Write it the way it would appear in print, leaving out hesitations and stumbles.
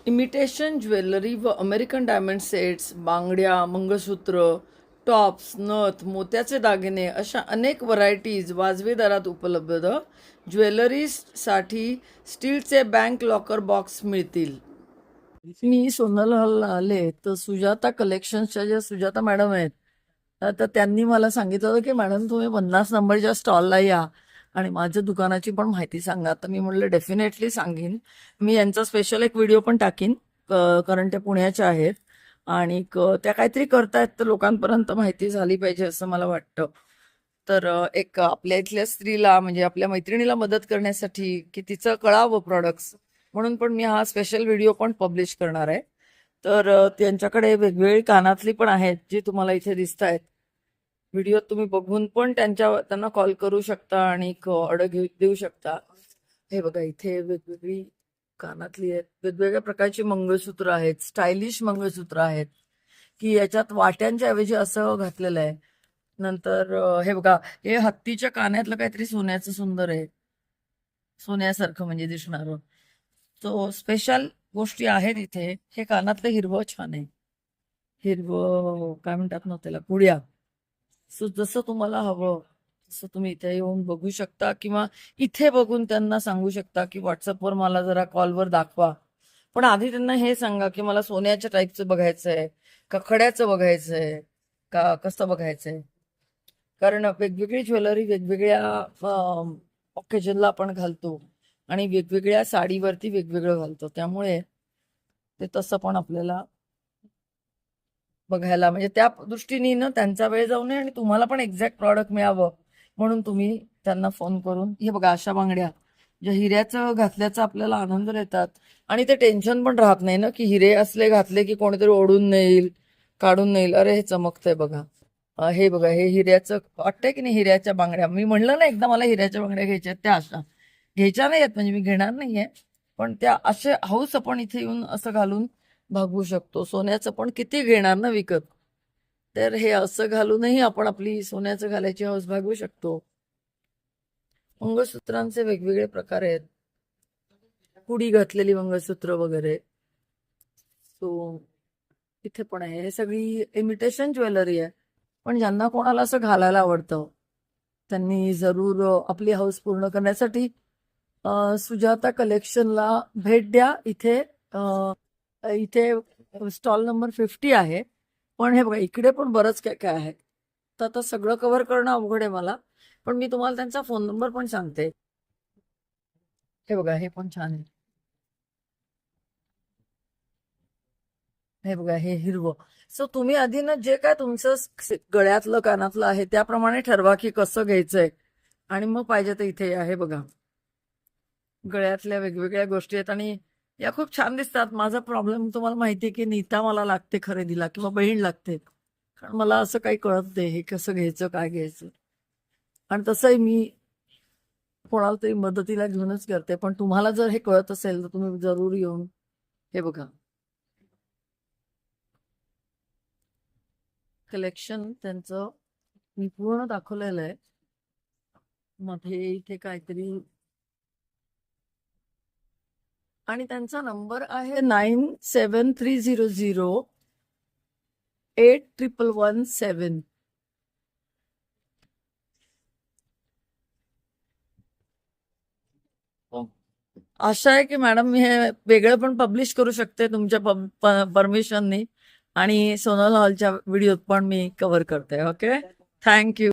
Imitation jewellery व American diamond sets, बांगड्या, मंगळसूत्र, tops, नथ, मोत्याचे दागिने अशा अनेक व्हरायटीज वाजवी दरात उपलब्ध. ज्वेलरीसाठी स्टीलचे बँक लॉकर बॉक्स मिळतील. मी सोनल हॉलला आले तर सुजाता कलेक्शन्सच्या ज्या सुजाता मॅडम आहेत, तर त्यांनी मला सांगितलं होतं की मॅडम तुम्ही 50 नंबरच्या स्टॉलला या आणि माझ्या दुकानाची पण माहिती सांगा. तर मी म्हटलं डेफिनेटली सांगेन. मी यांचा स्पेशल एक व्हिडिओ पण टाकीन, कारण त्या पुण्याच्या आहेत आणि त्या काहीतरी करतायत तर लोकांपर्यंत माहिती झाली पाहिजे असं मला वाटतं. तर एक आपल्या इथल्या स्त्रीला म्हणजे आपल्या मैत्रिणीला मदत करण्यासाठी की तिचं कळावं प्रोडक्ट्स, म्हणून पण मी हा स्पेशल व्हिडिओ पण पब्लिश करणार आहे. तर त्यांच्याकडे वेगवेगळी कानातली पण आहेत जी तुम्हाला इथे दिसत आहेत. व्हिडिओ तुम्ही बघून पण त्यांना कॉल करू शकता आणि ऑर्डर देऊ शकता. हे बघा इथे वेगवेगळी कानातली आहेत, वेगवेगळ्या प्रकारची मंगळसूत्र आहेत, स्टायलिश मंगळसूत्र आहेत की याच्यात वाट्यांच्या ऐवजी असं घातलेलं आहे. नंतर हे बघा, हे हत्तीच्या कानातलं काहीतरी सोन्याचं सुंदर आहे, सोन्यासारखं म्हणजे दिसणार. तो स्पेशल गोष्टी आहेत इथे. हे कानातलं हिरवं छान आहे, हिरवं काय म्हणतात ना त्याला, पुड्या. सो जसं तुम्हाला हवं तसं तुम्ही इथे येऊन बघू शकता किंवा इथे बघून त्यांना सांगू शकता की व्हॉट्सअपवर मला जरा कॉलवर दाखवा. पण आधी त्यांना हे सांगा की मला सोन्याच्या टाईपचं बघायचंय का खड्याचं बघायचंय का कसं बघायचंय. कारण वेगवेगळी ज्वेलरी वेगवेगळ्या ऑकेजनला आपण घालतो आणि वेगवेगळ्या साडीवरती वेगवेगळं घालतो, त्यामुळे ते तसं पण आपल्याला बघायला म्हणजे त्या दृष्टीने ना त्यांचा वेळ जाऊ नये आणि तुम्हाला पण एक्झॅक्ट प्रॉडक्ट मिळावं म्हणून तुम्ही त्यांना फोन करून. हे बघा अशा बांगड्या ज्या हिऱ्याचं घातल्याचा आपल्याला आनंद देतात आणि ते टेन्शन पण राहत नाही ना की हिरे असले घातले की कोणीतरी ओढून नेईल, काढून नेईल. अरे हे चमकतंय बघा. हे बघा, हे हिऱ्याचं वाटतंय की नाही, हिऱ्याच्या बांगड्या. मी म्हणलं ना एकदा मला हिऱ्याच्या बांगड्या घ्यायच्या आहेत, त्या अशा घ्यायच्या नाही आहेत म्हणजे मी घेणार नाहीये, पण त्या असे हौस आपण इथे येऊन असं घालून भागवू शकतो. सोन्याचं पण किती घेणार ना विकत, तर हे असं घालूनही आपण आपली सोन्याचं घालायची हौस भागवू शकतो. मंगळसूत्रांचे वेगवेगळे प्रकार आहेत, कुडी घातलेली मंगळसूत्र वगैरे. सो इथे पण आहे. हे सगळी इमिटेशन ज्वेलरी आहे, पण ज्यांना कोणाला असं घालायला आवडतं त्यांनी जरूर आपली हौस पूर्ण करण्यासाठी सुजाता कलेक्शनला भेट द्या. इथे स्टॉल नंबर 50 आहे. पण हे बघा इकडे पण बरंच काय काय आहे. तर आता सगळं कव्हर करणं अवघड आहे मला, पण मी तुम्हाला त्यांचा फोन नंबर पण सांगते. हे बघा हे पण छान आहे. हे बघा हे हिरवं. सो तुम्ही आधी ना जे काय तुमचं गळ्यातलं कानातलं आहे त्याप्रमाणे ठरवा की कसं घ्यायचंय आणि मग पाहिजे तर इथे या. हे बघा गळ्यातल्या वेगवेगळ्या गोष्टी आहेत आणि या खूप छान दिसतात. माझा प्रॉब्लेम तुम्हाला माहितीये की नीता मला लागते खरेदीला किंवा बहीण लागते, कारण मला असं काही कळत नाही हे कसं घ्यायचं काय घ्यायचं. आणि तसंही मी कोणाला तरी मदतीला घेऊनच करते, पण तुम्हाला जर हे कळत असेल तर तुम्ही जरूर येऊन. हे बघा कलेक्शन त्यांचं मी पूर्ण दाखवलेलं आहे. मध्ये इथे काहीतरी आणि त्यांचा नंबर आहे 9730081117. आशा आहे की मॅडम मी हे वेगळं पण पब्लिश करू शकते तुमच्या परमिशननी आणि सोनल हॉलच्या व्हिडिओत पण मी कव्हर करते. Okay, thank you.